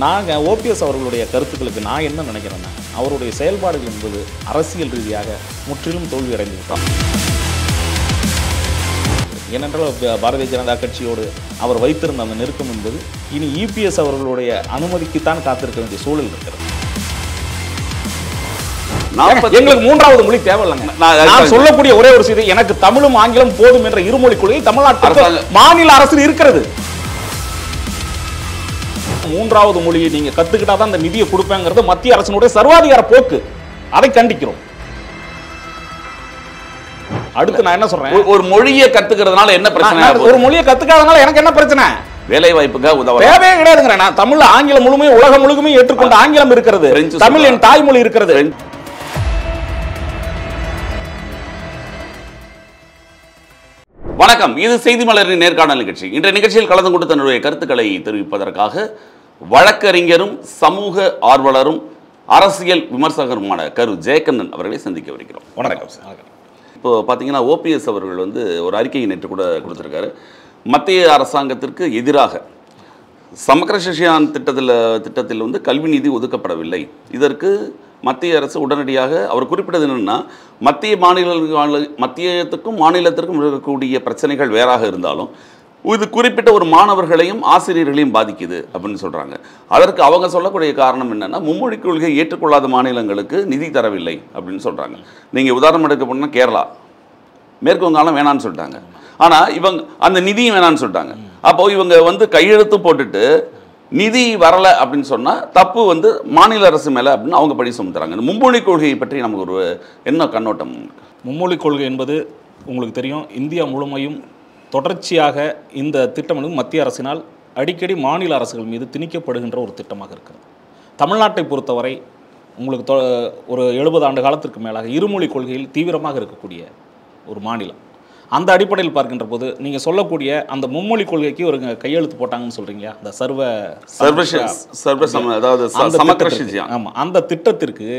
நாங்கள் ஓபிஎஸ் அவர்களுடைய கருத்துக்களுக்கு நான் என்ன நினைக்கிறேன்னா, அவருடைய செயல்பாடுகள் என்பது அரசியல் ரீதியாக முற்றிலும் தோல்வி அடைந்து விட்டார். ஏனென்றால் பாரதிய ஜனதா கட்சியோடு அவர் வைத்திருந்த அந்த நெருக்கம் என்பது இனி இபிஎஸ் அவர்களுடைய அனுமதிக்குத்தான் காத்திருக்க வேண்டிய சூழல் இருக்கிறது. எங்களுக்கு மூன்றாவது மொழி தேவையில்லைங்க. நான் சொல்லக்கூடிய ஒரே ஒரு செய்தி, எனக்கு தமிழும் ஆங்கிலம் போதும் என்ற இருமொழி கொள்கை தமிழ்நாட்டுக்கு மாநில அரசு இருக்கிறது. மூன்றாவது மொழியை நீங்க கத்துக்கிட்டாதான் அந்த நிதியை கொடுப்பாங்கிறது மத்திய அரசினுடைய சர்வாதிகார போக்கு. அதை கண்டிக்கிறோம். அடுத்து நான் என்ன சொல்றேன், ஒரு மொழியை கத்துக்கிறதுனால என்ன பிரச்சனை? ஒரு மொழியை கத்துக்காதனால எனக்கு என்ன பிரச்சனை? வேலை வாய்ப்புக்காக உதவ தேவையே கிடையாதுங்க. நான் தமிழ் ஆங்கிலம் முழுமையும் உலகம் முழுமையும் ஏற்றுக்கொண்ட ஆங்கிலம் இருக்கிறது. தமிழ் என் தாய்மொழி இருக்கிறது. வணக்கம், இது செய்தி மலரின் நேர்காணல் நிகழ்ச்சி. இன்றைய நிகழ்ச்சியில் கலந்து கொண்டு தன்னுடைய கருத்துக்களை தெரிவிப்பதற்காக வழக்கறிஞரும் சமூக ஆர்வலரும் அரசியல் விமர்சகருமான கரு ஜெயக்கண்ணன் அவர்களை சந்திக்க வருகிறோம். வணக்கம். இப்போ பார்த்தீங்கன்னா ஓபிஎஸ் அவர்கள் ஒரு அறிக்கையை நேற்று கூட கொடுத்துருக்காரு. மத்திய அரசாங்கத்திற்கு எதிராக சமக்கர சிக்ஷான் திட்டத்தில் கல்வி நிதி ஒதுக்கப்படவில்லை. இதற்கு மத்திய அரசு உடனடியாக அவர் குறிப்பிட்டது என்னென்னா, மத்தியத்துக்கும் மாநிலத்திற்கும் இருக்கக்கூடிய பிரச்சனைகள் வேறாக இருந்தாலும் இது குறிப்பிட்ட ஒரு மாணவர்களையும் ஆசிரியர்களையும் பாதிக்குது அப்படின்னு சொல்கிறாங்க. அதற்கு அவங்க சொல்லக்கூடிய காரணம் என்னென்னா, மும்மொழி கொள்கையை ஏற்றுக்கொள்ளாத மாநிலங்களுக்கு நிதி தரவில்லை அப்படின்னு சொல்கிறாங்க. நீங்கள் உதாரணம் எடுக்க போனால் கேரளா, மேற்கு வங்காளம் வேணான்னு சொல்லிட்டாங்க. ஆனால் இவங்க அந்த நிதியும் வேணான்னு சொல்லிட்டாங்க. அப்போது இவங்க கையெழுத்து போட்டுட்டு நிதி வரலை அப்படின்னு சொன்னால் தப்பு மாநில அரசு மேலே அப்படின்னு அவங்க பழி சுமத்துறாங்க. இந்த மும்மொழி கொள்கையை பற்றி நமக்கு ஒரு என்ன கண்ணோட்டம்? மும்மொழி கொள்கை என்பது உங்களுக்கு தெரியும், இந்தியா முழுமையும் தொடர்ச்சியாக இந்த திட்டம் மத்திய அரசினால் அடிக்கடி மாநில அரசுகள் மீது திணிக்கப்படுகின்ற ஒரு திட்டமாக இருக்கிறது. தமிழ்நாட்டை பொறுத்தவரை உங்களுக்கு ஒரு 70 ஆண்டு காலத்திற்கு மேலாக இருமொழி கொள்கையில் தீவிரமாக இருக்கக்கூடிய ஒரு மாநிலம். அந்த அடிப்படையில் பார்க்கின்ற போது நீங்கள் சொல்லக்கூடிய அந்த மும்மொழி கொள்கைக்கு ஒரு கையெழுத்து போட்டாங்கன்னு சொல்கிறீங்க, அந்த ஆமாம், அந்த திட்டத்திற்கு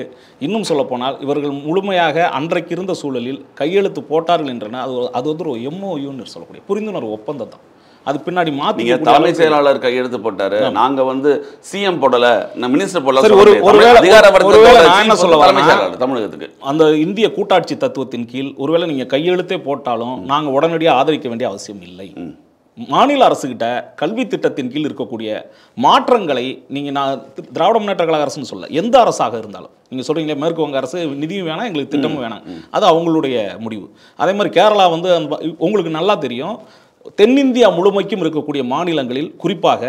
இன்னும் சொல்லப்போனால் இவர்கள் முழுமையாக அன்றைக்கு இருந்த சூழலில் கையெழுத்து போட்டார்கள் என்றன. அது ஒரு எம்ஓயூன்னு சொல்லக்கூடிய புரிந்துணர்வு ஒப்பந்தம் தான். அது பின்னாடி மாத்தி தலைமை செயலாளர் கையெழுத்து போட்டாரு, நாங்க சிஎம் போடல, மினிஸ்டர் போடல. தமிழகத்துக்கு அந்த இந்திய கூட்டாட்சி தத்துவத்தின் கீழ் ஒருவேளை நீங்க கையெழுத்தே போட்டாலும் நாங்க உடனடியாக ஆதரிக்க வேண்டிய அவசியம் இல்லை. மாநில அரசுகிட்ட கல்வி திட்டத்தின் கீழ் இருக்கக்கூடிய மாற்றங்களை நான் திராவிட முன்னேற்ற கழக அரசுன்னு சொல்ல, எந்த அரசாக இருந்தாலும் நீங்கள் சொல்கிறீங்களே மேற்கு வங்க அரசு நிதியும் வேணாம், எங்களுக்கு திட்டமும் வேணாம், அது அவங்களுடைய முடிவு. அதே மாதிரி கேரளா உங்களுக்கு நல்லா தெரியும், தென்னிந்தியா முழுமைக்கும் இருக்கக்கூடிய மாநிலங்களில் குறிப்பாக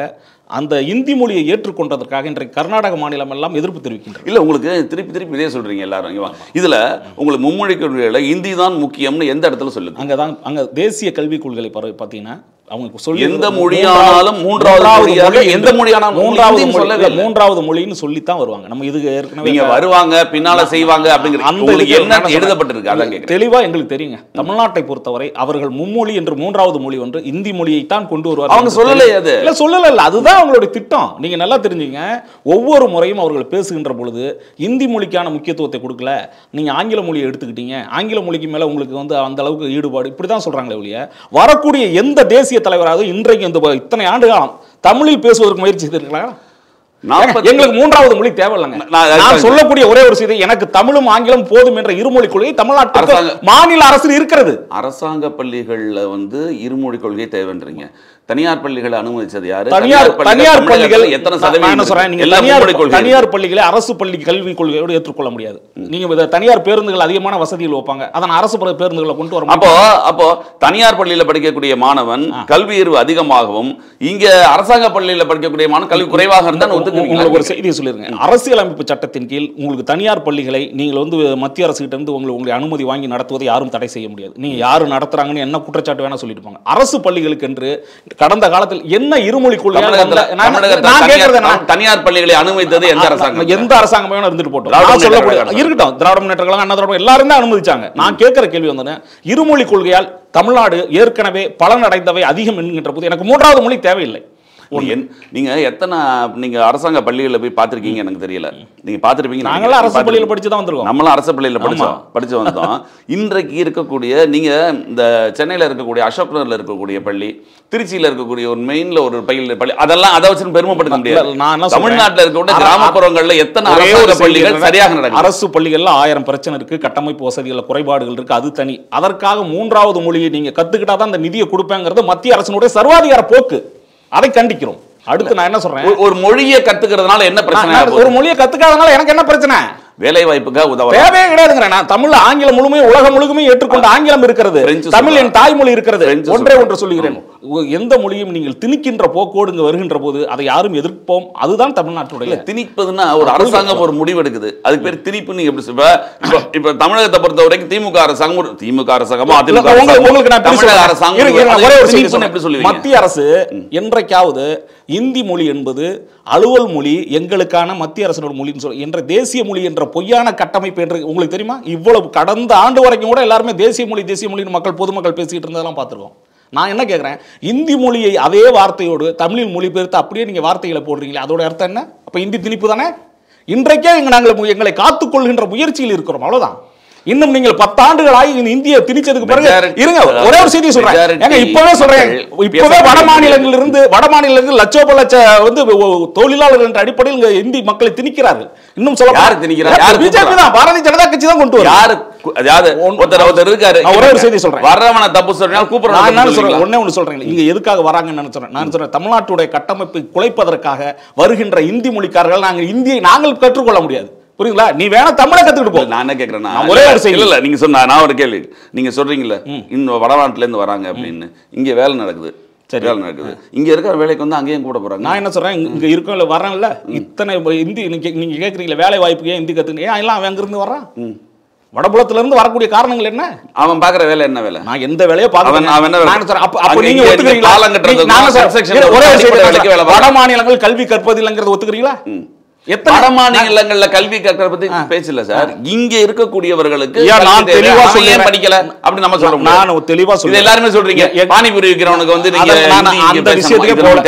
அந்த இந்தி மொழியை ஏற்றுக்கொண்டதற்காக இன்றைக்கு கர்நாடக மாநிலம் எல்லாம் எதிர்ப்பு தெரிவிக்கின்றனர். இல்லை, உங்களுக்கு திருப்பி இதே சொல்றீங்க எல்லாரும். இதுல உங்களுக்கு மும்மொழி கொள்கையில இந்தி தான் முக்கியம்னு எந்த இடத்துல சொல்லுங்க? அங்க தேசிய கல்விக் கொள்கைகளை பார்த்தீங்கன்னா அவங்க சொல்லி எந்த மொழியானாலும் மூன்றாவது மொழின்னு சொல்லித்தான் வருவாங்க. நம்ம இதுக்கு ஏற்கனவே வருவாங்க, பின்னால செய்வாங்க அப்படிங்கிறது எழுதப்பட்டிருக்கு. அதான் தெளிவா எங்களுக்கு தெரியுங்க. தமிழ்நாட்டை பொறுத்தவரை அவர்கள் மும்மொழி என்று மூன்றாவது மொழி இந்தி மொழியைத்தான் கொண்டு வருவாங்க. அவங்க சொல்லல, அதுதான் அவங்களுடைய திட்டம். நீங்க நல்லா தெரிஞ்சுங்க, ஒவ்வொரு முறையும் அவர்கள் பேசுகின்ற பொழுது இந்தி மொழிக்கான முக்கியத்துவத்தை கொடுக்கல, நீங்க ஆங்கில மொழியை எடுத்துக்கிட்டீங்க, ஆங்கில மொழிக்கு மேல உங்களுக்கு அந்த அளவுக்கு ஈடுபாடு, இப்படிதான் சொல்றாங்களே ஒழிய வரக்கூடிய எந்த தேசிய தலைவராக இன்றைக்கு இத்தனை ஆண்டு காலம் தமிழில் பேசுவதற்கு முயற்சி செய்திருக்கிறாங்க. எங்களுக்கு மூன்றாவது மொழி தேவையில்லைங்க. நான் சொல்லக்கூடிய ஒரே ஒரு செய்தி, எனக்கு தமிழும் ஆங்கிலம் போதும் என்ற இருமொழி கொள்கை தமிழ்நாட்டுக்கு மாநில அரசு இருக்கிறது. அரசாங்க பள்ளிகள்ல இருமொழி கொள்கை தேவைன்றீங்க. தனியார் பள்ளிகளை அனுமதிச்சது யாரு? தனியார் பள்ளிகள் எத்தனை சதவீதம்? தனியார் பள்ளிகளை அரசு பள்ளி கல்விக் கொள்கையோடு ஏற்றுக்கொள்ள முடியாது. நீங்க தனியார் பேருந்துகள் அதிகமான வசதிகள் வைப்பாங்க, அதன் அரசு பேருந்துகளை கொண்டு வர. அப்போ தனியார் பள்ளியில படிக்கக்கூடிய மாணவன் கல்வி அறிவு அதிகமாகவும், இங்க அரசாங்க பள்ளியில படிக்கக்கூடிய மாணவன் கல்வி குறைவாக இருந்தா உங்களுக்கு ஒரு செய்தியை சொல்லிருங்க. அரசியலமைப்பு சட்டத்தின் கீழ் உங்களுக்கு தனியார் பள்ளிகளை நீங்கள் மத்திய அரசு கிட்ட இருந்து உங்களுடைய அனுமதி வாங்கி நடத்துவதை யாரும் தடை செய்ய முடியாது. நீங்க யாரு நடத்துறாங்கன்னு என்ன குற்றச்சாட்டு வேணா சொல்லிட்டு போங்க. அரசு பள்ளிகளுக்கு என்று கடந்த காலத்தில் என்ன இருமொழி கொள்கை? தனியார் பள்ளிகளை அனுமதித்தது எந்த அரசாங்கம்? எந்த அரசாங்கம் வேணா இருந்துட்டு போட்டோம், இருக்கட்டும். திராவிட முன்னேற்ற கழகம், அண்ணா திராவிட எல்லாரும் தான் அனுமதிச்சாங்க. நான் கேட்கிற கேள்வி இருமொழி கொள்கையால் தமிழ்நாடு ஏற்கனவே பலன் அடைந்தவை அதிகம் என்கின்ற போது எனக்கு மூன்றாவது மொழி தேவையில்லை. நீங்க எத்தனை நீங்க அரசாங்க பள்ளிகளில் போய் பார்த்திருக்கீங்க எனக்கு தெரியல. நீங்க பார்த்திருப்பீங்க. நாங்களாம் அரசு பள்ளியில் படிச்சு தான் வந்திருக்கோம். நம்மளும் அரசு பள்ளியில் படிச்சு வந்தோம். இன்றைக்கு இருக்கக்கூடிய நீங்க இந்த சென்னையில் இருக்கக்கூடிய அசோக் நகர்ல இருக்கக்கூடிய பள்ளி, திருச்சியில் இருக்கக்கூடிய ஒரு மெயின்ல ஒரு பள்ளி, அதெல்லாம் அதை வச்சு பெருமைப்படுத்த முடியாது. தமிழ்நாட்டில் இருக்கக்கூடிய கிராமப்புறங்கள்ல எத்தனை அரசு பள்ளிகள் சரியாக நடக்கும். அரசு பள்ளிகள்ல 1000 பிரச்சனை இருக்கு, கட்டமைப்பு வசதிகள் குறைபாடுகள் இருக்கு, அது தனி. அதற்காக 3வது மொழியை நீங்க கத்துக்கிட்டாதான் அந்த நிதியை கொடுப்பேங்கிறது மத்திய அரசினுடைய சர்வாதிகார போக்கு. அதை கண்டிக்கிறோம். அடுத்து நான் என்ன சொல்றேன், ஒரு மொழியை கத்துக்கிறதுனால என்ன பிரச்சனை? ஒரு மொழியை கத்துக்காதனால எனக்கு என்ன பிரச்சனை? வேலை வாய்ப்புக்காக உதவ தேவையே கிடையாதுங்கிறேன். நான் தமிழ் ஆங்கிலம் முழுமே உலகம் முழுமே ஏற்றுக்கொண்ட ஆங்கிலம் இருக்கிறது, தமிழ் என் தாய்மொழி இருக்கிறது. ஒன்றே ஒன்று சொல்லுகிறேன், எந்த மொழியும் நீங்கள் திணிக்கின்ற போக்கோடு இங்க வருகின்ற போது அதை யாரும் எதிர்ப்போம். அதுதான் தமிழ்நாட்டுடைய திணிப்பதுன்னா ஒரு அரசாங்கம் ஒரு முடிவு எடுக்குது, அதுக்கு பேர் திணிப்புன்னு எப்படி சொல்ல? இப்ப தமிழகத்தை பொறுத்த வரைக்கும் திமுக அரசாங்கம் மத்திய அரசு என்றைக்காவது இந்தி மொழி என்பது அலுவல் மொழி, எங்களுக்கான மத்திய அரசோட மொழின்னு சொல்லி என்ற தேசிய மொழி என்ற பொய்யான கட்டமைப்பு என்று உங்களுக்கு தெரியுமா? இவ்வளவு கடந்த ஆண்டு வரைக்கும் கூட எல்லாருமே தேசிய மொழின்னு மக்கள் பொதுமக்கள் பேசிட்டு இருந்ததெல்லாம் பார்த்துருக்கோம். நான் என்ன கேட்குறேன், இந்தி மொழியை அதே வார்த்தையோடு தமிழில் மொழிபெயர்த்து அப்படியே நீங்கள் வார்த்தைகளை போடுறீங்களே, அதோட அர்த்தம் என்ன? அப்போ இந்தி திணிப்பு தானே? இன்றைக்கே நாங்கள் எங்களை காத்துக்கொள்கின்ற முயற்சியில் இருக்கிறோம், அவ்வளோதான். இன்னும் நீங்கள் 10 ஆண்டுகள் ஆகி இந்திய திணிச்சதுக்கு பிறகு இருங்க, ஒரே ஒரு செய்தி சொல்றேன். இப்பவே சொல்றேன், இப்பவே வட மாநிலங்களிலிருந்து லட்சோப லட்ச தொழிலாளர்கள் என்ற அடிப்படையில் இங்க இந்தி மக்களை திணிக்கிறார்கள். இன்னும் சொல்ல யாரு திணிக்கிறார்? பிஜேபி தான், பாரதிய ஜனதா கட்சி தான் கொண்டு வரும். யாரு? அதாவது ஒருத்தர் இருக்காரு. ஒரே ஒரு செய்தி சொல்றேன், வரவன தப்பு சொல்றேன் கூப்பிடுறேன். ஒண்ணே ஒன்று சொல்றேன், இங்க எதுக்காக வராங்கன்னு நினைச்சேன். நான் சொல்றேன், தமிழ்நாட்டுடைய கட்டமைப்பை குலைப்பதற்காக வருகின்ற இந்தி மொழிக்காரர்கள் நாங்கள் இந்தியை நாங்கள் கற்றுக்கொள்ள முடியாது. புரியுங்களா? நீ வேணா தமிழை கத்துக்கிட்டு போ. நான் என்ன கேக்குறேன்னா, ஒரே ஒரு செய்தி இல்ல, நீங்க சொன்ன நான் ஒரு கேள்வி, நீங்க சொல்றீங்கல்ல இன்னும் வடநாட்டுல இருந்து வராங்க அப்படின்னு, இங்க வேலை நடக்குது, சரி வேலை நடக்குது, இங்க இருக்கிற வேலைக்கு வந்து அங்கேயும் கூட போறாங்க. நான் என்ன சொல்றேன், இங்க இருக்கவங்க வராங்கல்ல, இத்தனை இந்தி நீங்க கேக்குறீங்களா வேலை வாய்ப்புக்கு ஏன் இந்தி கத்துக்கு, ஏன் எல்லாம் அவன் அங்க இருந்து வரான்? வடபுலத்துல இருந்து வரக்கூடிய காரணங்கள் என்ன? அவன் பாக்குற வேலை என்ன வேலை? நான் எந்த வேலையோ பாக்குறேன். அப்ப நீங்க ஒத்துக்கிறீங்களா? வட மாநிலங்கள் கல்வி கற்பதில்லைங்கிறத ஒத்துக்கிறீங்களா? வட மாநிலங்கள்ல கல்வி கற்கிற பத்தி பேசல சார். இங்க இருக்கக்கூடியவர்களுக்கு நான் தெளிவா சொல்லியேன் படிக்கல அப்படி நம்ம சொல்றோம். நான் தெளிவா சொல்றேன், எல்லாருமே சொல்றீங்க பானிபூரி விக்கிறவனுக்கு வந்து நீங்க அந்த விஷயத்துக்கு போல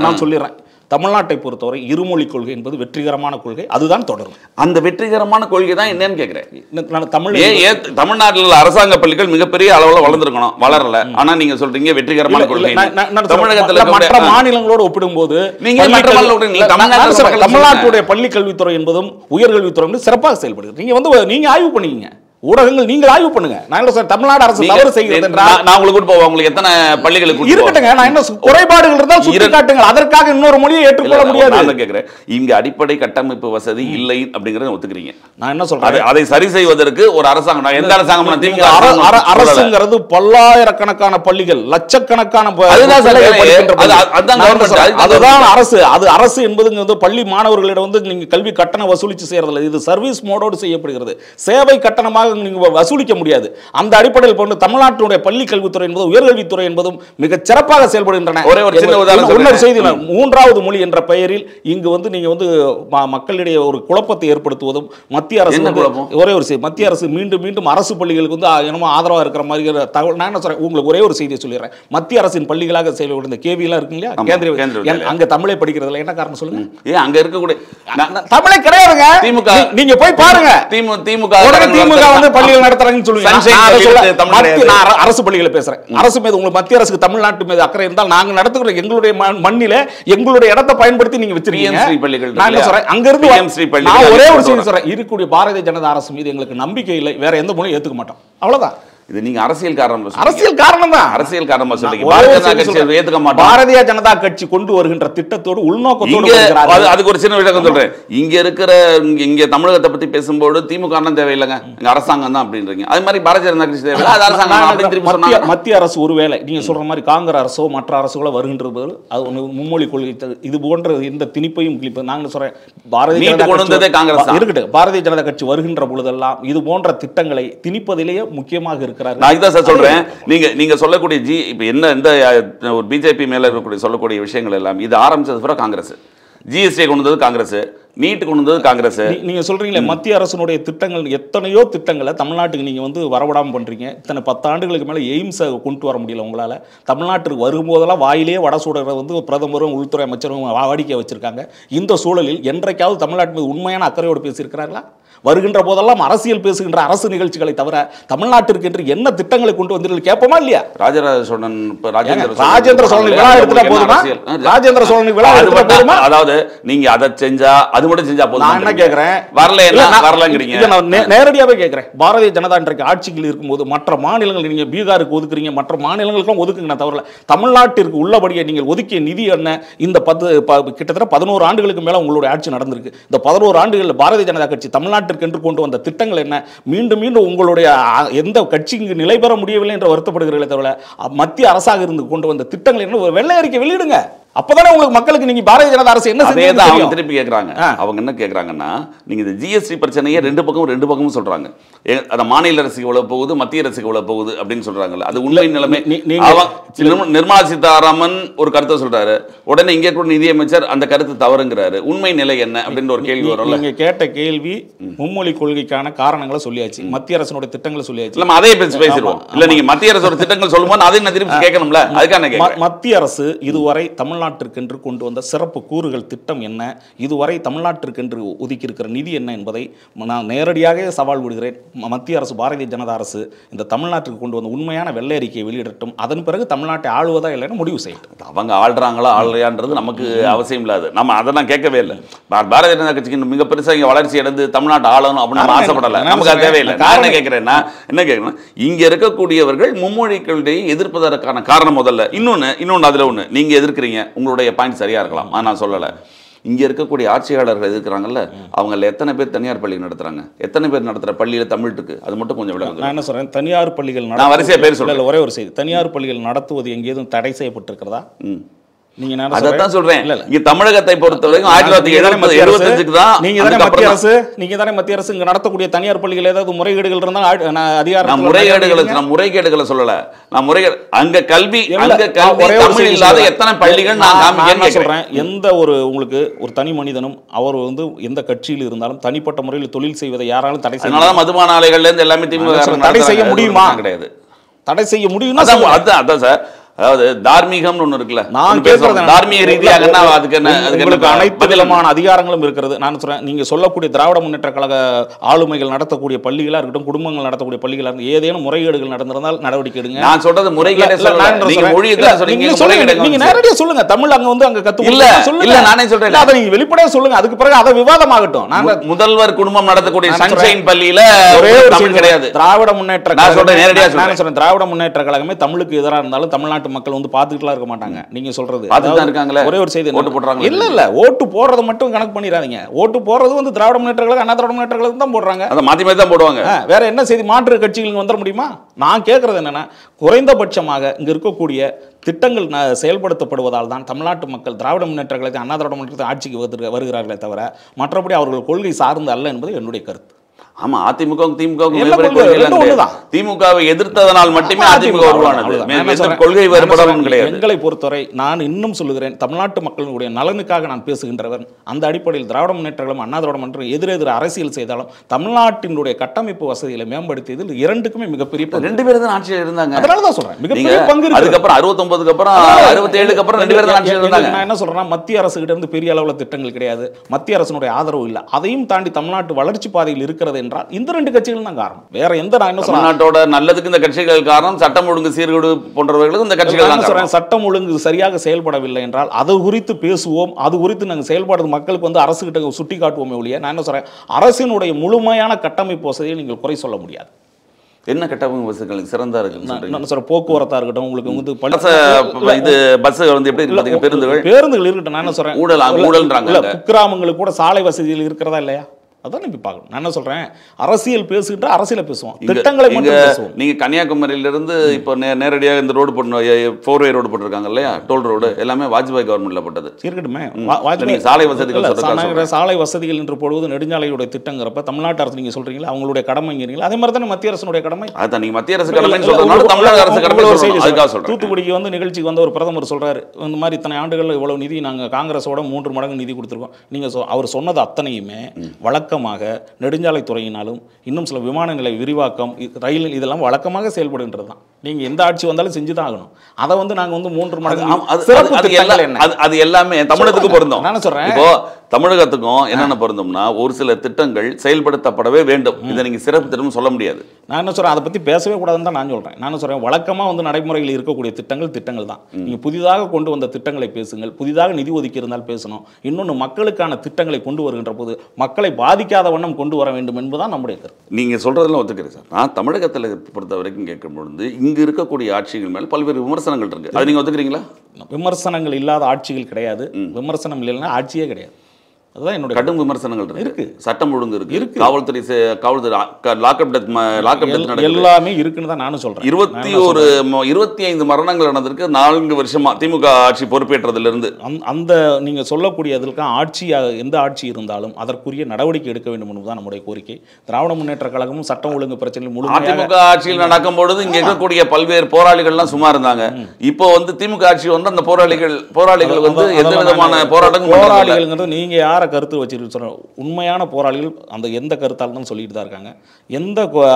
நான் சொல்லிடுறேன். தமிழ்நாட்டை பொறுத்தவரை இருமொழி கொள்கை என்பது வெற்றிகரமான கொள்கை, அதுதான் தொடரும். அந்த வெற்றிகரமான கொள்கை தான் என்னன்னு கேட்கிறேன். தமிழ்நாட்டில் அரசாங்க பள்ளிகள் மிகப்பெரிய அளவில் வளர்ந்துருக்கணும், வளரல. ஆனா நீங்க சொல்றீங்க வெற்றிகரமான கொள்கை. தமிழகத்தில் மற்ற மாநிலங்களோடு ஒப்பிடும்போது தமிழ்நாட்டுடைய பள்ளி கல்வித்துறை என்பதும் உயர்கல்வித்துறை சிறப்பாக செயல்படுகிறது. நீங்க வந்து நீங்க ஆய்வு பண்ணிக்கங்க, ஊடகங்கள் நீங்கள் ஆய்வு பண்ணுங்க. நான் சார் தமிழ்நாடு அரசு தவறு செய்கிறது என்றால் நான் உங்களுக்கு போவோம், உங்களுக்கு எத்தனை பள்ளிகளுக்கு இருக்கட்டுங்க, நான் என்ன குறைபாடுகள் இருந்தால் சுட்டி காட்டுங்கள், அதற்காக இன்னொரு மொழியை ஏற்றுக்கொள்ள முடியாது. நான் கேட்கிறேன், இங்க அடிப்படை கட்டமைப்பு வசதி இல்லை அப்படிங்கறத ஒத்துக்கிறீங்க. நான் என்ன சொல்றேன், அதை சரி செய்வதற்கு ஒரு அரசாங்கம், எந்த அரசாங்கம் அரசுங்கிறது பல்லாயிரக்கணக்கான பள்ளிகள், லட்சக்கணக்கான அதுதான் அரசு. அது அரசு என்பது பள்ளி மாணவர்களிடம் வந்து நீங்க கல்வி கட்டணம் வசூலிச்சு செய்யறதில்லை, இது சர்வீஸ் மோடோடு செய்யப்படுகிறது. சேவை கட்டணமாக நீங்க வசூலிக்க முடியாது. அந்த அடிப்படையில் போன்று தமிழ்நாட்டுடைய பள்ளி கல்வித்துறை என்பது உயர்கல்வித்துறை என்பதும் மிக சிறப்பாக செயல்படுகின்றன. ஒரே ஒரு சின்ன உதாரணம் செய்தி, 3வது மொழி என்ற பெயரில் இங்கு வந்து நீங்க வந்து மக்களிடையே ஒரு குழப்பத்தை ஏற்படுத்துவதும் மத்திய அரசு ஒரே ஒரு செய்தி, மத்திய அரசு மீண்டும் மீண்டும் அரசு பள்ளிகளுக்கு வந்து என்னமோ ஆதரவா இருக்கிற மாதிரி தகவல். நான் என்ன சொல்றேன், உங்களுக்கு ஒரே ஒரு செய்தியை சொல்லிடுறேன். மத்திய அரசின் பள்ளிகளாக செயல்படும் இந்த கேவி எல்லாம் இருக்கு இல்லையா, கேந்திரிய, அங்க தமிழை படிக்கிறதுல என்ன காரணம் சொல்லுங்க? ஏன் அங்க இருக்கக்கூடிய தமிழே கிடையாதுங்க. திமுக நீங்க போய் பாருங்க, திமுக வந்து பள்ளிகள் நடத்துறாங்கன்னு சொல்லுவீங்க. அரசு பள்ளிகளை பேசுறேன். அரசு மீது உங்களுக்கு மத்திய அரசுக்கு தமிழ்நாட்டு மீது அக்கறை இருந்தால் நாங்க நடத்துகிற எங்களுடைய மண்ணில எங்களுடைய இடத்தை பயன்படுத்தி நீங்க வச்சிருக்கீங்க. நான் சொல்றேன், அங்க இருந்து நான் ஒரே ஒரு செய்தி சொல்றேன், இருக்கக்கூடிய பாரதிய ஜனதா அரசு மீது எங்களுக்கு நம்பிக்கை இல்லை, வேற எந்த மொழியும் ஏத்துக்க மாட்டோம், அவ்வளவுதான். இது நீங்க அரசியல் காரணம், அரசியல் காரணம் தான், அரசியல் காரணமா சொல்றீங்க. ஏத்துக்க மாட்டோம். பாரதிய ஜனதா கட்சி கொண்டு வருகின்ற திட்டத்தோடு உள்நோக்கத்தோடு அதுக்கு ஒரு சின்ன விஷயம் சொல்றேன். இங்க இருக்கிற இங்க தமிழகத்தை பத்தி பேசும்போது திமுக தேவையில்லைங்க, இங்க அரசாங்கம் தான் அப்படின்றீங்க. அது மாதிரி பாரதிய ஜனதா கட்சி தேவை, அது அரசாங்கம். மத்திய அரசு ஒருவேளை நீங்க சொல்ற மாதிரி காங்கிரஸ் அரசோ மற்ற அரசுகளோ வருகின்றது, அது மும்மொழி கொள்கை இது போன்ற இந்த திணிப்பையும் கிளிப்பு நாங்க சொல்றேன். பாரதிய ஜனதா இருக்கட்டும், பாரதிய ஜனதா கட்சி வருகின்ற பொழுதெல்லாம் இது போன்ற திட்டங்களை திணிப்பதிலேயே முக்கியமாக நான் இதான் சார் சொல்றேன். நீங்க சொல்லக்கூடிய இப்ப என்ன இந்த ஒரு பிஜேபி மேல இருக்கக்கூடிய சொல்லக்கூடிய விஷயங்கள் எல்லாம் இது ஆரம்பிச்சது பூரா காங்கிரஸ். ஜிஎஸ்டி கொண்டு வந்தது காங்கிரஸ், நீட்டு கொண்டு வந்தது காங்கிரஸ். நீங்க சொல்றீங்களே மத்திய அரசினுடைய திட்டங்கள், எத்தனையோ திட்டங்களை தமிழ்நாட்டுக்கு நீங்க வந்து வரவிடாம பண்றீங்க. இத்தனை 10 ஆண்டுகளுக்கு மேல எய்ம்ஸை கொண்டு வர முடியல உங்களால. தமிழ்நாட்டுக்கு வரும்போதெல்லாம் வாயிலே வட சுடரை வந்து பிரதமரும் உள்துறை அமைச்சரும் வாடிக்கை வச்சிருக்காங்க. இந்த சூழலில் என்றைக்காவது தமிழ்நாட்டு மீது உண்மையான அக்கறையோடு பேசியிருக்கிறார்களா? வருகின்ற போதெல்லாம் அரசியல் பேசுகின்ற அரசு நிகழ்ச்சிகளை தவிர தமிழ்நாட்டிற்கு என்று என்ன திட்டங்களை கொண்டு வந்தீர்கள் கேட்போமா இல்லையா? ராஜராஜ சோழன் ராஜேந்திர சோழன் விழா எடுத்துட்டா போதுமா? ராஜேந்திர சோழன் விழா எடுத்துட்டா போதுமா? அதாவது நீங்க அதை செஞ்சா அது மட்டும் செஞ்சா போதும். நான் என்ன கேக்குறேன், வரலங்கிறீங்க. நேரடியாவே கேக்குறேன். பாரதிய ஜனதா இன்றைக்கு ஆட்சியில் இருக்கும்போது மற்ற மாநிலங்கள், நீங்க பீகாருக்கு ஒதுக்குறீங்க, மற்ற மாநிலங்களுக்கும் ஒதுக்குங்க தவிர தமிழ்நாட்டிற்கு உள்ளபடியே நீங்கள் ஒதுக்கிய நிதி என்ன? இந்த கிட்டத்தட்ட 11 ஆண்டுகளுக்கு மேல உங்களுடைய ஆட்சி நடந்திருக்கு. இந்த 11 ஆண்டுகளில் பாரதிய ஜனதா கட்சி தமிழ்நாட்டிற்கு என்று கொண்டு வந்த திட்டங்கள் என்ன? மீண்டும் மீண்டும் உங்களுடைய எந்த கட்சி இங்கு நிலை பெற முடியவில்லை என்று வருத்தப்படுகிறீர்களே தவிர மத்திய அரசாக இருந்து கொண்டு வந்த திட்டங்கள் என்ன? ஒரு வெள்ளை அறிக்கை வெளியிடுங்க. அப்பதானே உங்களுக்கு மக்களுக்கு நீங்க பாரதிய ஜனதா அரசு என்ன செய்யுது அவங்க திருப்பி கேக்குறாங்க. அவங்க என்ன கேக்குறாங்கன்னா, நீங்க இந்த ஜிஎஸ்டி பிரச்சனையே ரெண்டு பக்கமும் சொல்றாங்க. அந்த மாநில அரசுக்கு எவ்வளவு போகுது, மத்திய அரசுக்கு எவ்வளவு போகுது அப்படின்னு சொல்றாங்கல்ல, அது உண்மை நிலைமை. நிர்மலா சீதாராமன் ஒரு கருத்தை சொல்றாரு, உடனே இங்கே கூட நிதியமைச்சர் அந்த கருத்து தவறுங்கிறாரு. உண்மை நிலை என்ன அப்படின்னு ஒரு கேள்வி வரும். நீங்க கேட்ட கேள்வி மும்மொழி கொள்கைக்கான காரணங்களை சொல்லியாச்சு, மத்திய அரசோட திட்டங்களை சொல்லியாச்சு. நம்ம அதே பேசிடுவோம். இல்ல நீங்க மத்திய அரசோட திட்டங்கள் சொல்லும்போது அதை நான் திருப்பி கேட்கணும்ல, அதுக்கான மத்திய அரசு இதுவரை தமிழ்நாட்டிற்கென்று கொண்டு வந்த சிறப்பு கூறுகள் திட்டம் என்ன, இதுவரை தமிழ்நாட்டிற்கென்று ஒதுக்கி இருக்கிற நிதி என்ன என்பதை நான் நேரடியாக சவால் விடுகிறேன். மத்திய அரசு, பாரதிய ஜனதா அரசு இந்த தமிழ்நாட்டுக்கு கொண்டு வந்த உண்மையான வெள்ளை அறிக்கையை வெளியிடட்டும். அதன் பிறகு தமிழ்நாட்டை ஆளுவதா இல்லைன்னு முடிவு செய்யட்டும். அவங்க ஆள்றாங்களா ஆள்லையான்றது நமக்கு அவசியம் இல்லாது. நம்ம அதெல்லாம் கேட்கவே இல்லை. பாரதிய ஜனதா கட்சிக்கு மிக பெருசாக இங்கே வளர்ச்சி அடைந்து தமிழ்நாட்டை ஆளணும் அப்படின்னு ஆசைப்படலை. நமக்கு அது தேவையில்லை. நான் என்ன கேட்கிறேன்னா இங்க இருக்கக்கூடியவர்கள் மும்மொழி கொள்கையை எதிர்ப்பதற்கான காரணம் முதல்ல இன்னொன்னு அதுல ஒண்ணு நீங்க எதிர்க்கிறீங்க, உங்களுடைய பாயிண்ட் சரியா இருக்கலாம், நான் சொல்லலை. இங்க இருக்கக்கூடிய ஆட்சியாளர்கள் எதிர்க்கிறாங்கல்ல, அவங்க எத்தனை பேர் தனியார் பள்ளி நடத்துறாங்க, எத்தனை பேர் நடத்துற பள்ளியில தமிழ் இருக்கு, அது மட்டும் கொஞ்சம் விளக்குங்க. நான் என்ன சொல்றேன், தனியார் பள்ளிகள் நான் வரிசையா பேர் சொல்றேன். ஒரே ஒரு செய்தி, தனியார் பள்ளிகள் நடத்துவது எங்கேயும் தடை செய்யப்பட்டிருக்கிறதா? நீங்க அதான் சொல்றேன். இங்க தமிழகத்தை பொறுத்தவரைக்கும் 1975 தான் நீங்க தானே மத்திய அரசு இங்க நடத்தக்கூடிய தனியார் பள்ளிகள் ஏதாவது முறைகேடுகள் இருந்தா அதிகாரம் முறைகேடுகளை சொல்லல. நான் அங்க கல்வி தமிழ் இல்லாத எத்தனை பள்ளிகள் நான் சொல்றேன். எந்த ஒரு உங்களுக்கு ஒரு தனி மனிதனும் அவர் வந்து எந்த கட்சியில் இருந்தாலும் தனிப்பட்ட முறையில் தொழில் செய்வதை யாராலும் தடை செய்ய, மதுபான ஆலைகள்ல இருந்து எல்லாமே தடை செய்ய முடியுமா? கிடையாது. தடை செய்ய முடியும்னா அதான் சார். அதாவது தார்மீகம்னு ஒண்ணு இருக்குல்ல, நான் பேசுறது தார்மீக ரீதியாக அதுக்கு அனைத்து விதமான அதிகாரங்களும் இருக்கிறது. நான் சொல்றேன், நீங்க சொல்லக்கூடிய திராவிட முன்னேற்ற கழக ஆளுமைகள் நடத்தக்கூடிய பள்ளிகளா இருக்கட்டும், குடும்பங்கள் நடத்தக்கூடிய பள்ளிகளா இருக்கட்டும், ஏதேனும் முறைகேடுகள் நடந்திருந்தால் நடவடிக்கை எடுங்க. நான் சொல்றது முறைகேடு நீங்க நேரடியா சொல்லுங்க. தமிழ் அங்க வந்து அங்க கத்து இல்ல இல்ல நானே சொல்றேன், அதை நீங்க வெளிப்படையா சொல்லுங்க. அதுக்கு பிறகு அதை விவாதமாகட்டும். நாங்க முதல்வர் குடும்பம் நடத்தக்கூடிய சன்ஷைன் பள்ளியில ஒரே ஒரு தமிழ் கிடையாது. திராவிட முன்னேற்ற நான் சொல்றேன் நேரடியா சொல்றேன், திராவிட முன்னேற்ற கழகமே தமிழுக்கு எதிராக இருந்தாலும் தமிழ்நாட்டு மக்கள் வந்து பாத்துக்கிட்டுலாம் இருக்க மாட்டாங்க. நீங்க சொல்றது ஒரே ஒரு செய்தி, ஓட்டு போடுறாங்க. இல்ல ஓட்டு போடுறது மட்டும் கணக்கு பண்ணிடாதீங்க. ஓட்டு போடுறது வந்து திராவிட முன்னேற்ற கழகம், அண்ணா திராவிட முன்னேற்ற கழகம் தான் போடுறாங்க. அதை மாத்தி மாத்தி தான் போடுவாங்க. வேற என்ன செய்தி மாற்று கட்சிகளுக்கு வந்துட முடியுமா? நான் கேட்கறது என்னன்னா, குறைந்தபட்சமாக இங்க இருக்கக்கூடிய திட்டங்கள் செயல்படுத்தப்படுவதால் தான் தமிழ்நாட்டு மக்கள் திராவிட முன்னேற்ற கழகத்தை, அண்ணா திராவிட முன்னேற்ற ஆட்சிக்கு வருகிறார்களே தவிர மற்றபடி அவர்கள் கொள்கை சார்ந்து அல்ல என்பது என்னுடைய கருத்து. ஆமா, அதிமுக திமுகவை எதிர்த்ததனால் மட்டுமே அதிமுக உருவானது. கொள்கை வேறுபாடு கிடையாது. எங்களை பொறுத்தவரை நான் இன்னும் சொல்லுகிறேன், தமிழ்நாட்டு மக்களுடைய நலனுக்காக நான் பேசுகின்றவன். அந்த அடிப்படையில் திராவிட முன்னேற்ற கழகம், அண்ணா திராவிட முன்னேற்ற எதிரெதிர் அரசியல் செய்தாலும் தமிழ்நாட்டினுடைய கட்டமைப்பு வசதிகளை மேம்படுத்தியதில் இரண்டுக்குமே மிகப்பெரிய 2 பேர் தான் ஆட்சியில் இருந்தாங்க. அதனாலதான் சொல்றேன், மிகப்பெரிய பங்கு. அதுக்கப்புறம் 69க்கு அப்புறம் 67க்கு அப்புறம் 2 பேர் தான் ஆட்சியில் இருந்தாங்க. நான் என்ன சொல்றேன்னா, மத்திய அரசு கிட்ட இருந்து பெரிய அளவுல திட்டங்கள் கிடையாது, மத்திய அரசினுடைய ஆதரவு இல்லை. அதையும் தாண்டி தமிழ்நாட்டு வளர்ச்சி பாதையில் இருக்கிறது என்றால் இந்த 2 கட்சிகள் தான் காரணம். வேற எந்த நான் என்ன சொல்றேன், நாட்டோட நல்லதுக்கு இந்த கட்சிகள் காரணம், சட்டம் ஒழுங்கு சீர்கேடு போன்றவர்களுக்கு இந்த கட்சிகள் தான் காரணம். சட்டம் ஒழுங்கு சரியாக செயல்படவில்லை என்றால் அது குறித்து பேசுவோம், அது குறித்து நாங்கள் செயல்படுறது மக்களுக்கு வந்து அரசு கிட்ட சுட்டி காட்டுவோமே ஒழிய, நான் என்ன சொல்றேன், அரசினுடைய முழுமையான கட்டமைப்பு வசதியை நீங்கள் குறை சொல்ல முடியாது. என்ன கட்டமைப்பு வசதிகள் சிறந்தா இருக்கு? போக்குவரத்தா இருக்கட்டும், உங்களுக்கு வந்து இது பஸ் வந்து எப்படி இருக்கு, பேருந்துகள் இருக்கட்டும். நான் என்ன சொல்றேன், ஊழல்ன்றாங்க. குக்கிராமங்களுக்கு கூட சாலை வசதிகள் இருக்கிறதா இல்லையா? அதான் இப்ப பார்க்கணும். நான் என்ன சொல்றேன், அரசியல் பேசுகின்ற அரசியலை பேசுவோம், திட்டங்களை மட்டும் பேசுவோம். நீங்க கன்னியாகுமரியிலிருந்து இப்போ நேரடியாக இந்த ரோடு போட்டு 4-வே ரோடு போட்டிருக்காங்க இல்லையா, டோல் ரோடு எல்லாமே வாஜ்பாய் கவர்மெண்ட்ல போட்டது. இருக்கட்டுமே, சாலை வசதிகள் சாலை வசதிகள் என்று போடுவது நெடுஞ்சாலையுடைய திட்டங்கிறப்ப தமிழ்நாட்டு அரசு நீங்க சொல்றீங்களா அவங்களுடைய கடமைங்கிறீங்களா, அதே மாதிரி தானே மத்திய அரசுடைய கடமை. அதான் நீங்க மத்திய அரசு கடமைன்னு சொல்றதுனால தமிழக அரசு கடமை அதுக்காக சொல்றேன். தூத்துக்குடிக்கு வந்து நிகழ்ச்சிக்கு வந்து ஒரு பிரதமர் சொல்றாரு, இந்த மாதிரி இத்தனை ஆண்டுகள் இவ்வளவு நிதி நாங்க காங்கிரஸோட 3 மடங்கு நிதி கொடுத்துருக்கோம். நீங்க அவர் சொன்னது அத்தனையுமே வழக்கமாக நெடுஞ்சாலைத்துறையினாலும் இன்னும் சில விமான நிலைய விரிவாக்கம், ரயில், இதெல்லாம் வழக்கமாக செயல்படுகின்றது தான். நீங்க எந்த ஆட்சி வந்தாலும் செஞ்சுதான் ஆகணும். அதை வந்து நாங்க வந்து 3 மடங்கு அது எல்லாமே தமிழகத்துக்கு பொருந்தும். நான் சொல்றேன், இப்போ தமிழகத்துக்கும் என்னென்ன பொருந்தும்னா ஒரு சில திட்டங்கள் செயல்படுத்தப்படவே வேண்டும். இதை நீங்க சிறப்பு திட்டம் சொல்ல முடியாது. நான் என்ன சொல்றேன், அதை பத்தி பேசவே கூடாதுன்னு தான் நான் சொல்றேன். நான் சொல்றேன், வழக்கமா வந்து நடைமுறையில் இருக்கக்கூடிய திட்டங்கள் தான். நீங்க புதிதாக கொண்டு வந்த திட்டங்களை பேசுங்கள், புதிதாக நிதி ஒதுக்கி இருந்தால் பேசணும். இன்னொன்று, மக்களுக்கான திட்டங்களை கொண்டு வருகின்ற போது மக்களை பாதிக்காத வண்ணம் கொண்டு வர வேண்டும் என்பதுதான் நம்முடைய கருத்து. நீங்க சொல்றதெல்லாம் ஒத்துக்கிறேன் சார். நான் தமிழகத்தில் பொறுத்த வரைக்கும் கேட்கும் பொழுது இங்கு இருக்கக்கூடிய ஆட்சிகள் மேல் பல்வேறு விமர்சனங்கள் இருக்கு. அது நீங்க ஒத்துக்கிறீங்களா? விமர்சனங்கள் இல்லாத ஆட்சிகள் கிடையாது, விமர்சனம் இல்லைன்னா ஆட்சியே கிடையாது. அதுதான் என்னோட கடும் விமர்சனங்கள் இருக்கு. சட்டம் ஒழுங்கு இருக்கு, காவல்துறை லாக்அப் எல்லாமே இருக்குன்னு தான் நானும் சொல்றேன். 25 மரணங்கள் நடந்திருக்கு 4 வருஷமா திமுக ஆட்சி பொறுப்பேற்றதுல இருந்து. அந்த நீங்க சொல்லக்கூடிய அதற்கு ஆட்சி, எந்த ஆட்சி இருந்தாலும் அதற்குரிய நடவடிக்கை எடுக்க வேண்டும் என்பதுதான் நம்முடைய கோரிக்கை. திராவிட முன்னேற்ற கழகமும் சட்டம் ஒழுங்கு பிரச்சனையில் முழுமையாக அதிமுக ஆட்சியில் நடக்கும் பொழுது இங்க இருக்கக்கூடிய பல்வேறு போராளிகள்லாம் சும்மா இருந்தாங்க. இப்போ வந்து திமுக ஆட்சி வந்து அந்த போராளிகள் வந்து எந்த விதமான போராளிகள்ங்கிறது நீங்க யார் கருத்து வச்சிருக்கு சொல்ற, உண்மையான போராளிகள் அந்த எந்த கருத்தாலும் சொல்லிட்டு தான் இருக்காங்க.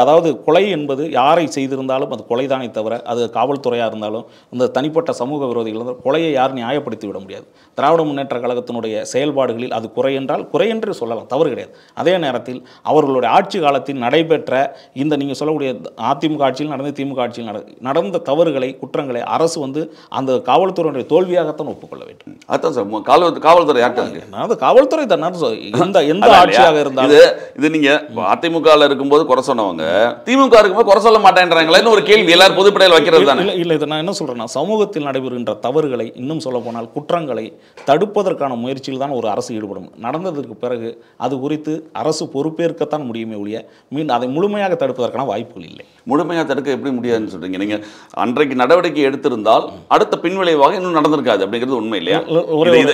அதாவது கொலை என்பது யாரை செய்திருந்தாலும் அது கொலைதானே தவிர, அது காவல்துறையாக இருந்தாலும் இந்த தனிப்பட்ட சமூக விரோதிகள் இருந்தாலும் கொலையை யாரும் நியாயப்படுத்தி விட முடியாது. திராவிட முன்னேற்ற கழகத்தினுடைய செயல்பாடுகளில் அது குறை என்றால் குறை என்று சொல்லலாம், தவறு கிடையாது. அதே நேரத்தில் அவர்களுடைய ஆட்சி காலத்தில் நடைபெற்ற இந்த நீங்கள் சொல்லக்கூடிய அதிமுக ஆட்சியில் நடந்த திமுக ஆட்சியில் நடந்த தவறுகளை, குற்றங்களை அரசு வந்து அந்த காவல்துறையினுடைய தோல்வியாகத்தான் ஒப்புக்கொள்ள வேண்டும். அதான் சார், காவல்துறை அதாவது காவல்துறை எந்த ஆட்சியாக இருந்தாலும் இது நீங்க அதிமுக இருக்கும்போது குறை சொன்னவங்க திமுக இருக்கும்போது குறை சொல்ல மாட்டேன்றாங்களே ஒரு கேள்வி எல்லாரும் பொதுப்படையில் வைக்கிறது தானே. இல்ல, இதை நான் என்ன சொல்றேன்னா, சமூகத்தில் நடைபெறுகின்ற தவறுகளை, இன்னும் சொல்ல போனால் குற்றங்களை தடுப்பதற்கான முயற்சியில் தான் ஒரு அரசு ஈடுபடும். நடந்ததற்கு பிறகு அது குறித்து அரசு பொறுப்பேற்கத்தான் முடியுமே ஒழிய அதை முழுமையாக தடுப்பதற்கான வாய்ப்புகள் இல்லை. முழுமையாக தடுக்க எப்படி முடியாதுன்னு சொல்றீங்க? நீங்க அன்றைக்கு நடவடிக்கை எடுத்திருந்தால் அடுத்த பின்விளைவாக இன்னும் நடந்திருக்காது அப்படிங்கிறது உண்மை இல்லையா?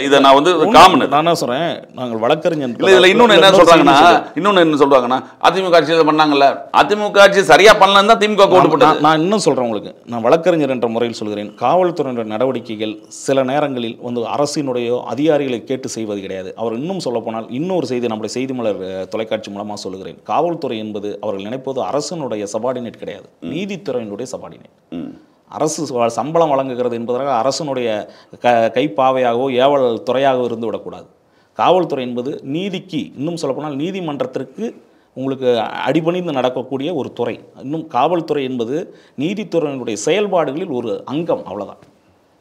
இதை நான் வந்து காமன் நான் சொல்றேன், நாங்கள் வழக்கறிஞர் இன்னொன்னு என்ன சொல்றாங்கன்னா அதிமுக ஆட்சி பண்ணாங்கல்ல, அதிமுக ஆட்சி சரியா பண்ணலன்னு தான் திமுக ஓட்டு போட்டது. நான் இன்னும் சொல்றேன் உங்களுக்கு, நான் வழக்கறிஞர் என்ற முறையில் சொல்கிறேன், காவல்துறையினுடைய நடவடிக்கைகள் சில நேரங்களில் வந்து அரசினுடைய அதிகாரிகளை கேட்டு செய்வது கிடையாது. அவர் இன்னும் சொல்ல போனால் இன்னொரு செய்தி, நம்முடைய செய்தி மலர் தொலைக்காட்சி மூலமாக சொல்லுகிறேன், காவல்துறை என்பது அவர்கள் நினைப்பது அரசினுடைய சபார்டினேட் கிடையாது, நீதித்துறையினுடைய சபார்டினேட். அரசு சம்பளம் வழங்குகிறது என்பதற்காக அரசனுடைய கைப்பாவையாகவோ ஏவல் துறையாகவோ இருந்து விடக்கூடாது. காவல்துறை என்பது நீதிக்கு, இன்னும் சொல்லப்போனால் நீதிமன்றத்திற்கு உங்களுக்கு அடிபணிந்து நடக்கக்கூடிய ஒரு துறை. இன்னும் காவல்துறை என்பது நீதித்துறையினுடைய செயல்பாடுகளில் ஒரு அங்கம், அவ்வளோதான்.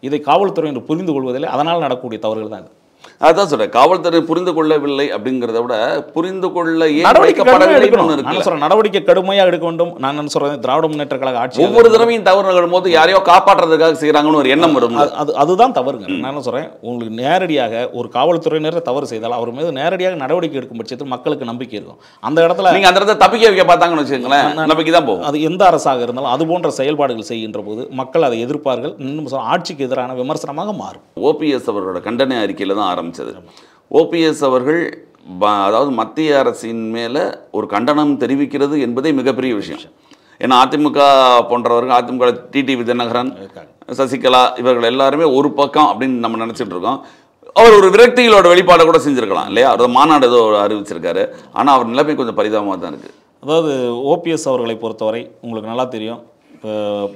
இதை காவல்துறை என்று புரிந்து கொள்வதில்லை, அதனால் நடக்கக்கூடிய தவறுகள் தான் இது. அதான் சொல்றேன், காவல்துறை புரிந்து கொள்ளவில்லை அப்படிங்கிறத விட புரிந்து கொள்ள நடவடிக்கை கடுமையாக எடுக்க வேண்டும். நான் சொல்றேன், திராவிட முன்னேற்ற கழக ஆட்சி ஒவ்வொரு தடவையும் தவறு நிகழும் போது யாரையோ காப்பாற்றுறதுக்காக செய்யறாங்கன்னு ஒரு எண்ணம் வரும். அதுதான் தவறுங்க. நான் சொல்றேன், உங்களுக்கு நேரடியாக ஒரு காவல்துறையினர் தவறு செய்தால் அவர் மீது நேரடியாக நடவடிக்கை எடுக்கும் பட்சத்தில் மக்களுக்கு நம்பிக்கை இருக்கும். அந்த இடத்துல நீங்க அந்த இடத்துல தப்பிக்க வைக்க பார்த்தாங்கன்னு வச்சுக்கோங்களேன், நம்பிக்கை தான் போகும். அது எந்த அரசாக இருந்தாலும் அது போன்ற செயல்பாடுகள் செய்கின்ற போது மக்கள் அதை எதிர்ப்பார்கள், இன்னும் ஆட்சிக்கு எதிரான விமர்சனமாக மாறும். ஓபிஎஸ் அவரோட கண்டன அறிக்கையில தான் ஆரம்பிச்சது. ஓபிஎஸ் அவர்கள் அதாவது மத்திய அரசின் மேல ஒரு கண்டனம் தெரிவிக்கிறது என்பதே மிகப்பெரிய விஷயம். ஏன்னா அதிமுக போன்றவர்கள், அதிமுக டிடிவி தினகரன், சசிகலா இவர்கள் எல்லாருமே ஒரு பக்கம் அப்படின்னு நம்ம நினைச்சிட்டு இருக்கோம். அவர் ஒரு விரக்திகளோட வெளிப்பாடு கூட செஞ்சிருக்கலாம் இல்லையா? அவர் மாநாடு ஏதோ அறிவிச்சிருக்காரு. ஆனால் அவர் நிலைமை கொஞ்சம் பரிதாபமாக தான் இருக்குது. அதாவது ஓபிஎஸ் அவர்களை பொறுத்தவரை உங்களுக்கு நல்லா தெரியும்,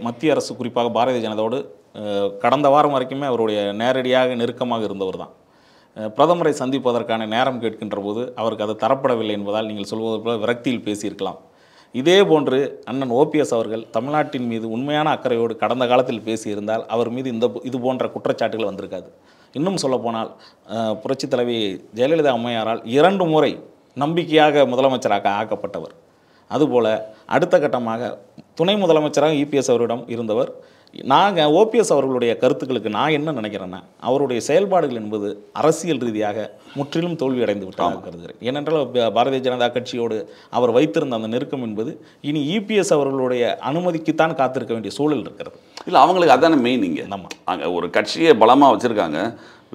மத்திய அரசு குறிப்பாக பாரதிய ஜனதாவோடு கடந்த வாரம் வரைக்குமே அவருடைய நேரடியாக நெருக்கமாக இருந்தவர் தான். பிரதமரை சந்திப்பதற்கான நேரம் கேட்கின்ற போது அவருக்கு அது தரப்படவில்லை என்பதால் நீங்கள் சொல்வது போல விரக்தியில் பேசியிருக்கலாம். இதே போன்று அண்ணன் ஓபிஎஸ் அவர்கள் தமிழ்நாட்டின் மீது உண்மையான அக்கறையோடு கடந்த காலத்தில் பேசியிருந்தால் அவர் மீது இது போன்ற குற்றச்சாட்டுகள் வந்திருக்காது. இன்னும் சொல்லப்போனால் புரட்சித் தலைவி ஜெயலலிதா அம்மையாரால் 2 முறை நம்பிக்கையாக முதலமைச்சராக ஆக்கப்பட்டவர். அதுபோல் அடுத்த கட்டமாக துணை முதலமைச்சராக இபிஎஸ் அவரிடம் இருந்தவர் நாங்கள் ஓபிஎஸ் அவர்களுடைய கருத்துக்களுக்கு நான் என்ன நினைக்கிறேன்னா, அவருடைய செயல்பாடுகள் என்பது அரசியல் ரீதியாக முற்றிலும் தோல்வி அடைந்து விட்டதாக கருதுகிறேன். ஏனென்றால் பாரதிய ஜனதா கட்சியோடு அவர் வைத்திருந்த அந்த நெருக்கம் என்பது இனி இபிஎஸ் அவர்களுடைய அனுமதிக்குத்தான் காத்திருக்க வேண்டிய சூழல் இருக்கிறது. இல்லை, அவங்களுக்கு அதான மெயின். இங்கே நம்ம அங்கே ஒரு கட்சியை பலமாக வச்சுருக்காங்க,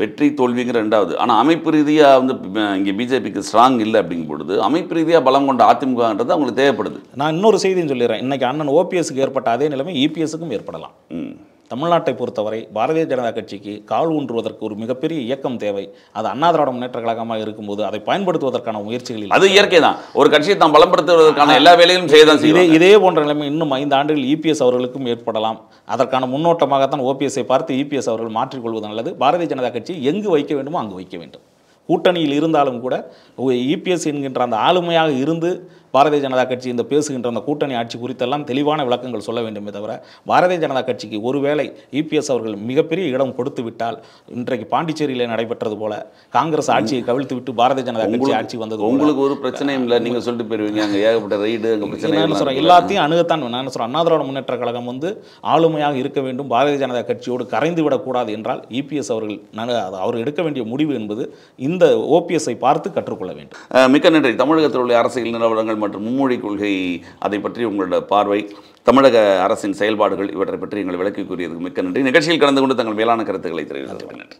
வெற்றி தோல்விங்கிற ரெண்டாவது. ஆனால் அமைப்பு ரீதியாக வந்து இங்கே பிஜேபிக்கு ஸ்ட்ராங் இல்லை அப்படிங்கும் பொழுது அமைப்பு ரீதியாக பலம் கொண்ட அதிமுகன்றது அவங்களுக்கு தேவைப்படுது. நான் இன்னொரு செய்தியும் சொல்லிடுறேன். இன்றைக்கி அண்ணன் ஓபிஎஸ்க்கு ஏற்பட்ட அதே நிலைமை இபிஎஸ்க்கும் ஏற்படலாம். தமிழ்நாட்டை பொறுத்தவரை பாரதிய ஜனதா கட்சிக்கு கால் ஊன்றுவதற்கு ஒரு மிகப்பெரிய இயக்கம் தேவை. அது அண்ணா திராவிட முன்னேற்ற கழகமாக இருக்கும்போது அதை பயன்படுத்துவதற்கான முயற்சிகளில் அது இயற்கை தான். ஒரு கட்சியை தான் பலப்படுத்துவதற்கான எல்லா வேலைகளும் செய்யதான் செய்யும். இதே போன்ற நிலைமை இன்னும் 5 ஆண்டுகள் இபிஎஸ் அவர்களுக்கும் ஏற்படலாம். அதற்கான முன்னோட்டமாகத்தான் ஓபிஎஸ்ஐ பார்த்து இபிஎஸ் அவர்கள் மாற்றிக்கொள்வது நல்லது. பாரதிய ஜனதா கட்சி எங்கு வைக்க வேண்டுமோ அங்கு வைக்க வேண்டும். கூட்டணியில் இருந்தாலும் கூட இபிஎஸ் என்கின்ற அந்த ஆளுமையாக இருந்து பாரதிய ஜனதா கட்சி இந்த பேசுகின்ற அந்த கூட்டணி ஆட்சி குறித்தெல்லாம் தெளிவான விளக்கங்கள் சொல்ல வேண்டுமே தவிர, பாரதிய ஜனதா கட்சிக்கு ஒருவேளை இபிஎஸ் அவர்கள் மிகப்பெரிய இடம் கொடுத்து விட்டால், இன்றைக்கு பாண்டிச்சேரியில் நடைபெற்றது போல காங்கிரஸ் ஆட்சியை கவிழ்த்து விட்டு பாரதிய ஜனதா கட்சி ஆட்சி வந்தது. உங்களுக்கு ஒரு பிரச்சனையும் இல்லை, நீங்கள் சொல்லிட்டு போயிருவீங்க அங்கே ஏகப்பட்ட ரைடு அங்கே பிரச்சனை எல்லாத்தையும் அணுகத்தான். நான் என்ன சொல்கிறேன், அண்ணா திராவிட முன்னேற்ற கழகம் வந்து ஆளுமையாக இருக்க வேண்டும், பாரதிய ஜனதா கட்சியோடு கரைந்து விடக்கூடாது என்றால் இபிஎஸ் அவர்கள் அவர் எடுக்க வேண்டிய முடிவு என்பது இந்த ஓபிஎஸ்ஐ பார்த்து கற்றுக்கொள்ள வேண்டும். மிக்க நன்றி. தமிழகத்தில் உள்ள அரசியல் நிலவரங்கள் மற்றும் மும்மொழி கொள்கை, அதை பற்றி உங்களோட பார்வை, தமிழக அரசின் செயல்பாடுகள், இவற்றை பற்றி எங்கள் விளக்கி கூறியதுக்கு மிக்க நன்றி. நிகழ்ச்சியில் கலந்து கொண்டு தங்கள் மேலான கருத்துக்களை தெரிவித்ததற்கு நன்றி.